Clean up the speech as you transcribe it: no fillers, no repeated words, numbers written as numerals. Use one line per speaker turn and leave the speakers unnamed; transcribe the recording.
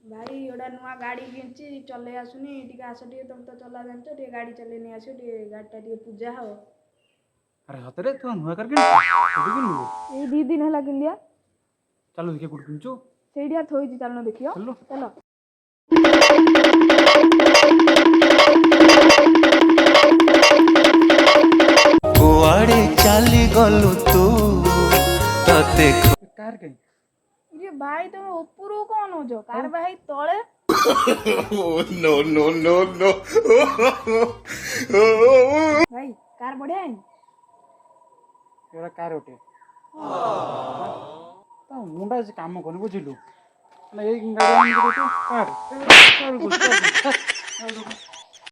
भाई गोटा नुआ गाड़ी किनची चले आसुनी टिके आस टिके तुम तो चला जानछ टिके गाड़ी चले नहीं आसो टिके गाड़ीटा टिके पूजा हो।
अरे सतरे तू नुआ करके किनलु
ए 2 दिन हला किन लिया।
चलो देखिए कुछ किनचु
सेठी यार थोई चलनो देखियो
चलो
चलो।
कुआड़े चाली गलु तू तते
कार के
ये भाई तुम ऊपर कौन हो जो कार भाई तोले
नो नो नो नो
भाई कार बढ़िया है।
एरा कार ओटे ता मुंडा से काम कोनी बुझिलु ना एक गाड़ी कार कार